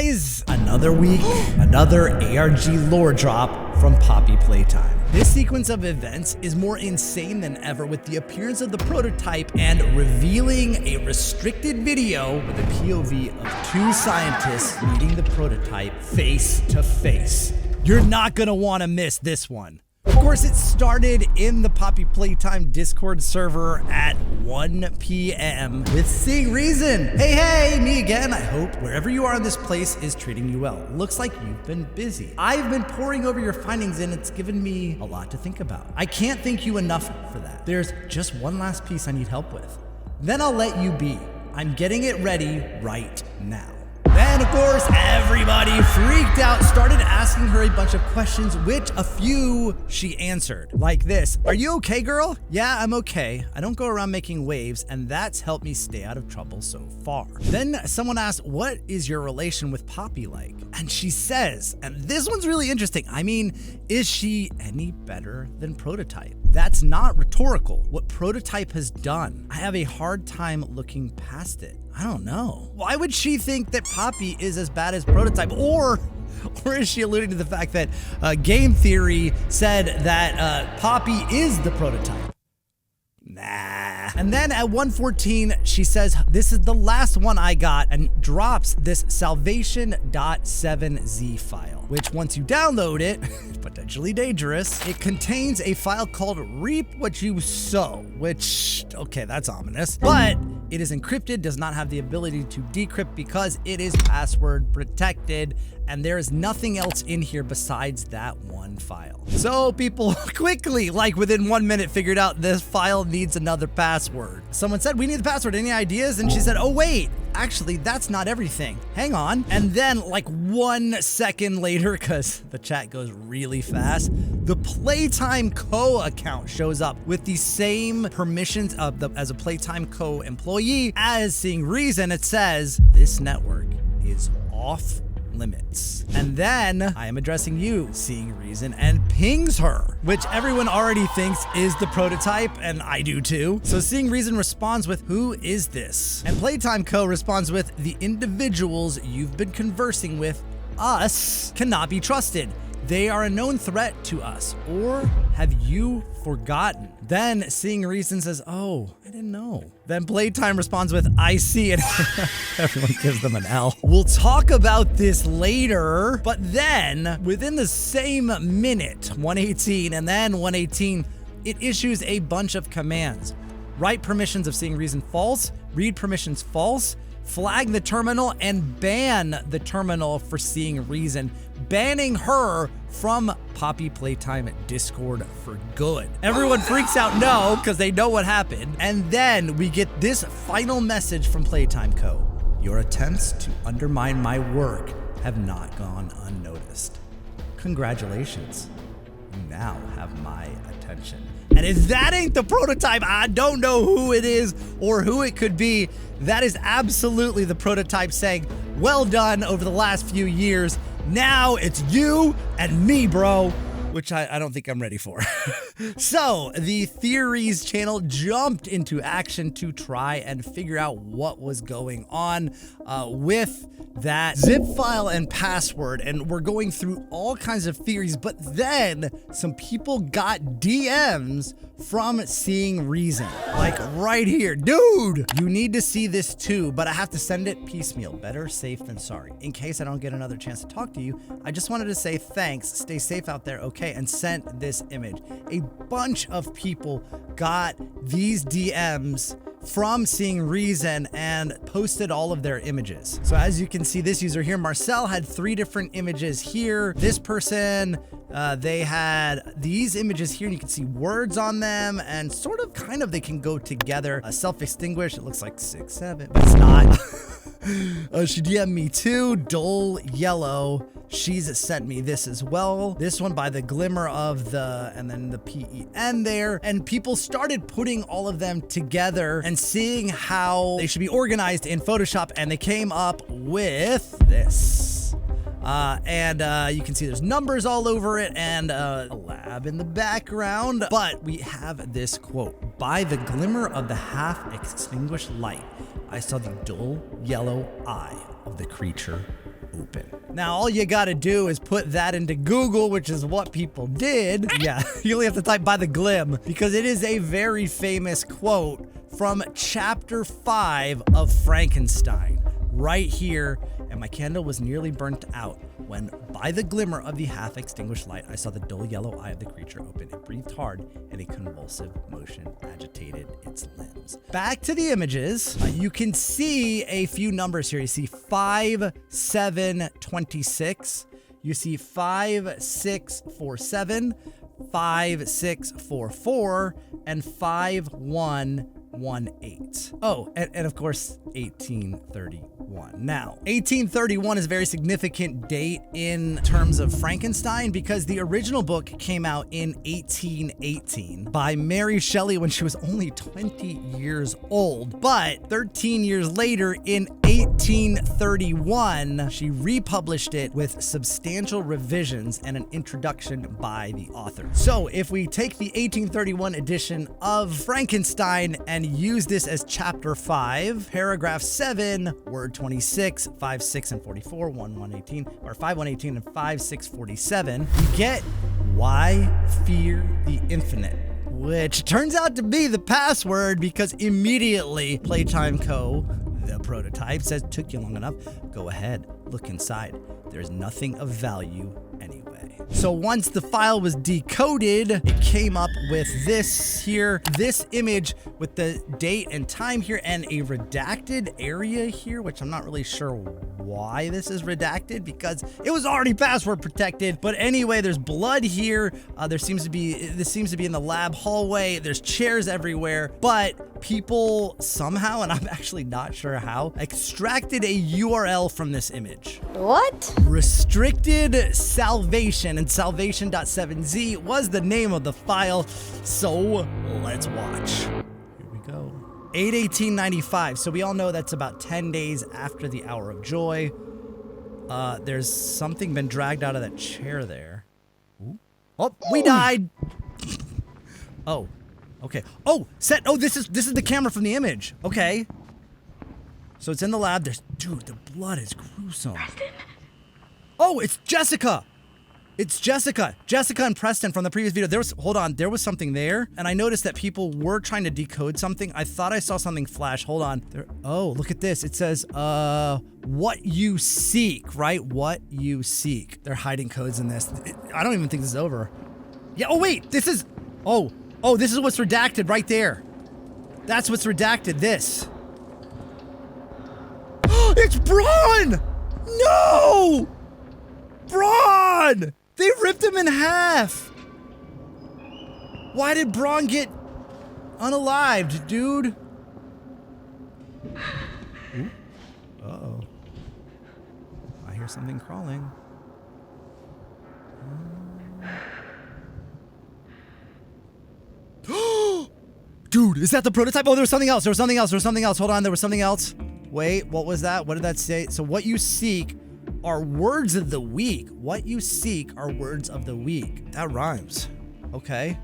guys, another week, another ARG lore drop from Poppy Playtime. This sequence of events is more insane than ever, with the appearance of the prototype and revealing a restricted video with a POV of two scientists meeting the prototype face to face. You're not gonna wanna miss this one. Of course, it started in the Poppy Playtime Discord server at 1 p.m. with Seeingreason. Hey, me again. I hope wherever you are in this place is treating you well. Looks like you've been busy. I've been poring over your findings and it's given me a lot to think about. I can't thank you enough for that. There's just one last piece I need help with. Then I'll let you be. I'm getting it ready right now. Then, of course, everybody freaked out, started asking her a bunch of questions, which a few she answered. Like this: "Are you okay, girl?" "Yeah, I'm okay. I don't go around making waves, and that's helped me stay out of trouble so far." Then someone asked, "What is your relation with Poppy like?" And she says, and this one's really interesting, I mean, is she any better than Prototype? That's not rhetorical. What Prototype has done, I have a hard time looking past it. I don't know. Why would she think that Poppy is as bad as Prototype? Or is she alluding to the fact that game theory said that Poppy is the Prototype? Nah. And then at 1:14, she says, "This is the last one I got," and drops this salvation.7z file, which once you download it, potentially dangerous, it contains a file called Reap What You Sow, which, okay, that's ominous, but it is encrypted, does not have the ability to decrypt because it is password protected, and there is nothing else in here besides that one file. So people quickly, like within 1 minute, figured out this file needs another password. Someone said, "We need the password, any ideas?" And she said, "Oh wait, actually that's not everything. Hang on." And then like 1 second later, because the chat goes really fast, the Playtime Co account shows up with the same permissions as a Playtime Co employee as Seeingreason. It says, "This network is off limits." And then I am addressing you, Seeingreason, and pings her, which everyone already thinks is the Prototype, and I do too. So Seeingreason responds with, "Who is this?" And Playtime Co responds with, "The individuals you've been conversing with, us, cannot be trusted. They are a known threat to us. Or have you forgotten?" Then Seeingreason says, "Oh, I didn't know." Then Playtime responds with, "I see it." Everyone gives them an L. "We'll talk about this later." But then within the same minute, 1:18 and then 1:18, it issues a bunch of commands. Write permissions of Seeingreason false, read permissions false, flag the terminal, and ban the terminal for Seeingreason, banning her from Poppy Playtime Discord for good. Everyone freaks out no, because they know what happened. And then we get this final message from Playtime Co. "Your attempts to undermine my work have not gone unnoticed. Congratulations. You now have my attention." And if that ain't the Prototype, I don't know who it is or who it could be. That is absolutely the Prototype saying, "Well done over the last few years. Now it's you and me, bro," which I don't think I'm ready for. So the Theories channel jumped into action to try and figure out what was going on with that zip file and password. And we're going through all kinds of theories, but then some people got DMs from Seeingreason, like right here. "Dude, you need to see this too, but I have to send it piecemeal. Better safe than sorry. In case I don't get another chance to talk to you, I just wanted to say thanks. Stay safe out there, okay?" And sent this image. A bunch of people got these DMs from Seeingreason and posted all of their images. So as you can see, this user here, Marcel, had 3 different images here. This person, they had these images here, and you can see words on them, and sort of kind of they can go together. Self-extinguish, it looks like 6, 7, but it's not. She DM'd me too. Dull Yellow, she's sent me this as well. This one by the glimmer of the, and then the PEN there. And people started putting all of them together and seeing how they should be organized in Photoshop, and they came up with this. You can see there's numbers all over it and a lab in the background. But we have this quote: "By the glimmer of the half-extinguished light, I saw the dull yellow eye of the creature open. Now, all you gotta do is put that into Google, which is what people did. Yeah, you only have to type by the glim because it is a very famous quote from chapter 5 of Frankenstein. Right here, and my candle was nearly burnt out when, by the glimmer of the half-extinguished light, I saw the dull yellow eye of the creature open. It breathed hard, and a convulsive motion agitated its limbs. Back to the images. You can see a few numbers here. You see 5, 7, 26. You see 5, 6, 4, 7, 5, 6, 4, 4, and 5, 1, 1, 8. Oh, and of course, 1831. Now, 1831 is a very significant date in terms of Frankenstein because the original book came out in 1818 by Mary Shelley when she was only 20 years old. But 13 years later, in 1831, she republished it with substantial revisions and an introduction by the author. So if we take the 1831 edition of Frankenstein and use this as chapter 5, paragraph 7, word 26, 5, 6, and 44, 1, 1, 18, or 5, 1, 18, and 5, 6, 47, you get why fear the infinite, which turns out to be the password because immediately Playtime Co., the prototype, says, took you long enough, go ahead, look inside. There's nothing of value anyway. So once the file was decoded, it came up with this here, this image with the date and time here and a redacted area here, which I'm not really sure why this is redacted because it was already password protected. But anyway, there's blood here. This seems to be in the lab hallway. There's chairs everywhere, but people somehow, and I'm actually not sure how, extracted a URL from this image. What? Restricted Salvation, and salvation.7z was the name of the file. So let's watch. Here we go. 8/18/95. So we all know that's about 10 days after the Hour of Joy. There's something been dragged out of that chair there. Ooh. Oh, we died. Oh, okay. Oh, set. Oh, this is the camera from the image. Okay. So it's in the lab. Dude, the blood is gruesome. Preston? Oh, it's Jessica. It's Jessica. Jessica and Preston from the previous video. There was something there, and I noticed that people were trying to decode something. I thought I saw something flash. Hold on. Oh, look at this. It says, what you seek, right? What you seek. They're hiding codes in this. I don't even think this is over. Yeah, oh wait, this is, oh, this is what's redacted right there. That's what's redacted, this. It's Braun! No! Braun! They ripped him in half! Why did Braun get unalived, dude? Ooh. Uh-oh. I hear something crawling. Dude, is that the prototype? Oh, there was something else. Hold on, there was something else. Wait, what was that? What did that say? So what you seek are words of the week. What you seek are words of the week. That rhymes. Okay.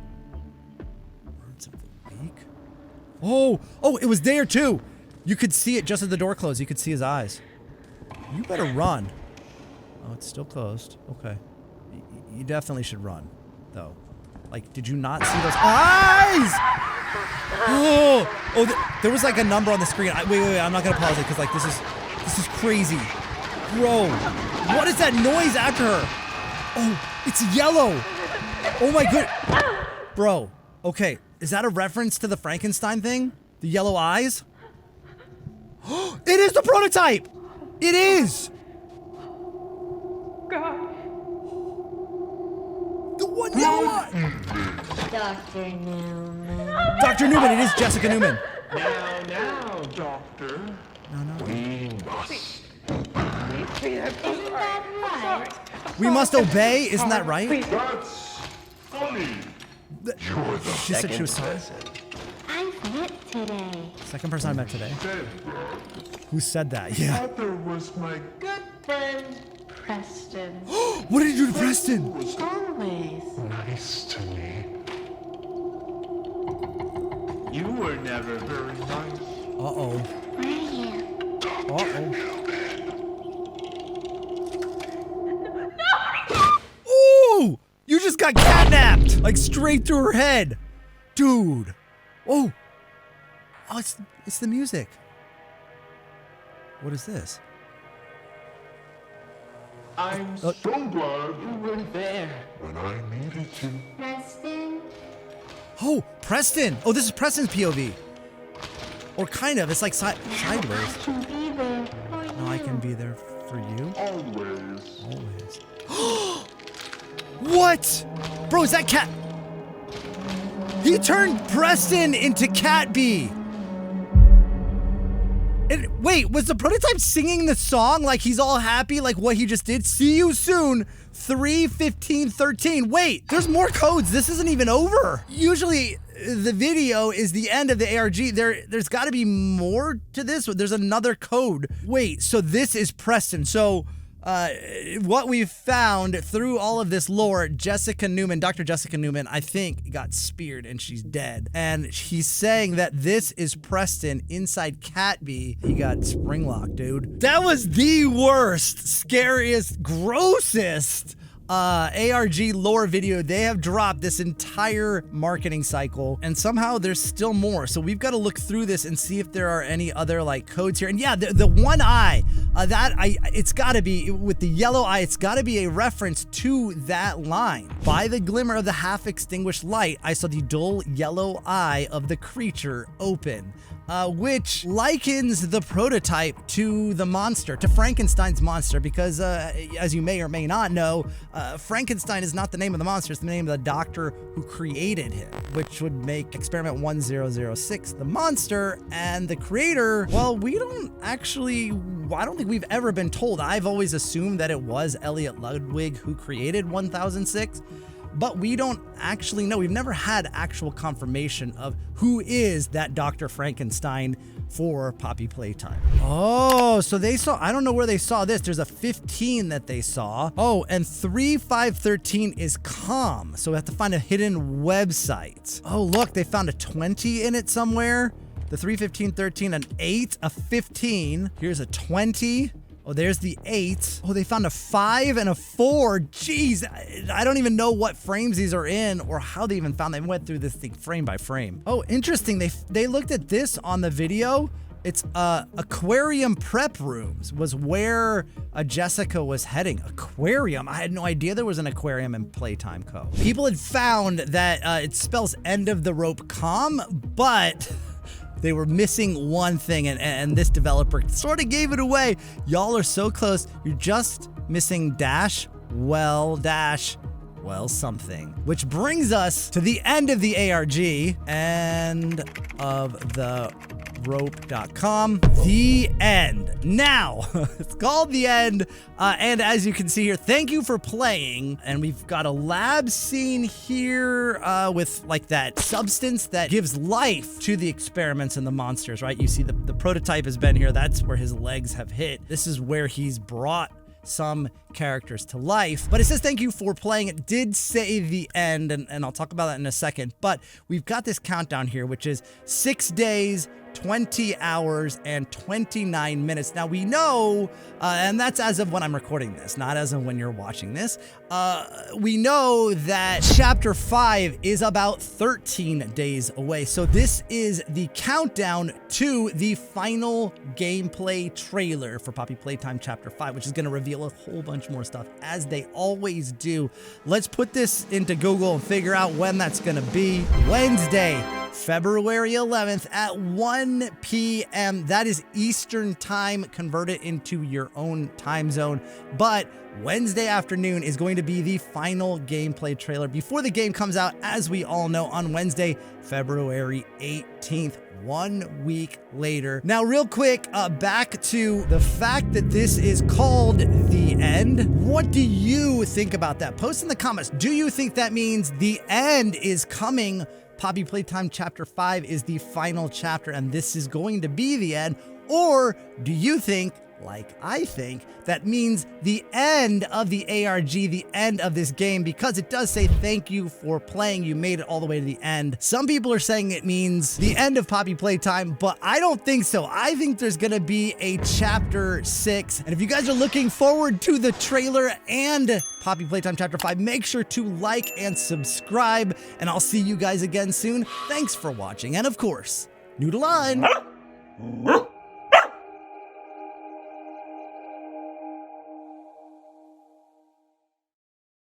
Words of the week. Oh, it was there too. You could see it just as the door closed. You could see his eyes. You better run. Oh, it's still closed. Okay. You definitely should run, though. Like, did you not see those eyes? There was like a number on the screen. Wait, I'm not gonna pause it because like this is crazy. Bro, what is that noise after her? Oh, it's yellow. Oh my good. Bro, okay, is that a reference to the Frankenstein thing? The yellow eyes? It is the prototype. It is. God. The one yellow eye. Dr. Newman. Dr. Newman, it is Jessica Newman. Now, Doctor. No. We must. Isn't that right? We must obey, isn't that right? That's funny. You're the She said she was sorry. I've met today. Second person I met today. dead. Who said that? Yeah. Mother was my Good friend, Preston. What did you do to Preston? Always. nice to me. You were never very nice. Uh-oh. Where are you? Uh-oh. just got catnapped, like straight through her head. Dude. Oh, it's the music. What is this? I'm so glad you were there when I needed you. Preston. Oh, Preston. Oh, this is Preston's POV. Or kind of. It's like sideways. I can be there for you. No, I can be there for you. Always. Always. What? Bro, is that Cat? He turned Preston into Cat B. And wait, was the prototype singing the song like he's all happy like what he just did? See you soon, 3/15/13. Wait, there's more codes. This isn't even over. Usually the video is the end of the ARG. There's got to be more to this. There's another code. Wait, so this is Preston. So what we've found through all of this lore, Jessica Newman, Dr. Jessica Newman, I think got speared and she's dead. And he's saying that this is Preston inside Cat B. He got springlocked, dude. That was the worst, scariest, grossest ARG lore video. They have dropped this entire marketing cycle and somehow there's still more. So we've got to look through this and see if there are any other like codes here. And yeah, the one eye, it's got to be with the yellow eye. It's got to be a reference to that line. By the glimmer of the half extinguished light, I saw the dull yellow eye of the creature open. Which likens the prototype to the monster, to Frankenstein's monster, because as you may or may not know, Frankenstein is not the name of the monster, it's the name of the doctor who created him, which would make Experiment 1006 the monster, and the creator, well, I don't think we've ever been told. I've always assumed that it was Elliot Ludwig who created 1006. But we don't actually know. We've never had actual confirmation of who is that Dr. Frankenstein for Poppy Playtime. Oh, so they saw, I don't know where they saw this. There's a 15 that they saw. Oh, and 3/5/13 is calm. So we have to find a hidden website. Oh, look, they found a 20 in it somewhere. The 3/15/13, an 8, a 15. Here's a 20. Oh, there's the 8. Oh, they found a 5 and a 4. Jeez, I don't even know what frames these are in or how they even found them. They went through this thing frame by frame. Oh, interesting. They looked at this on the video. It's aquarium prep rooms was where Jessica was heading. Aquarium? I had no idea there was an aquarium in Playtime Co. People had found that it spells end of the rope calm, but they were missing one thing, and this developer sort of gave it away. Y'all are so close. You're just missing well something. Which brings us to the end of the ARG, end of the rope.com. The end. Now, it's called the end. And as you can see here, thank you for playing. And we've got a lab scene here with like that substance that gives life to the experiments and the monsters, right? You see the prototype has been here. That's where his legs have hit. This is where he's brought some characters to life. But it says thank you for playing. It did say the end, and I'll talk about that in a second. But we've got this countdown here, which is 6 days, 20 hours, and 29 minutes. Now we know, and that's as of when I'm recording this, not as of when you're watching this. We know that Chapter 5 is about 13 days away. So this is the countdown to the final gameplay trailer for Poppy Playtime Chapter 5, which is going to reveal a whole bunch more stuff, as they always do. Let's put this into Google and figure out when that's going to be. Wednesday, February 11th at 1 p.m. That is Eastern time. Convert it into your own time zone. But Wednesday afternoon is going to be the final gameplay trailer before the game comes out, as we all know, on Wednesday, February 18th. 1 week later. Now, real quick, back to the fact that this is called the end. What do you think about that? Post in the comments. Do you think that means the end is coming? Poppy Playtime Chapter 5 is the final chapter, and this is going to be the end? Or do you think, like I think, that means the end of the ARG, the end of this game, because it does say thank you for playing. You made it all the way to the end. Some people are saying it means the end of Poppy Playtime, but I don't think so. I think there's gonna be a chapter 6. And if you guys are looking forward to the trailer and Poppy Playtime Chapter 5, make sure to like and subscribe, and I'll see you guys again soon. Thanks for watching, and of course, noodle on!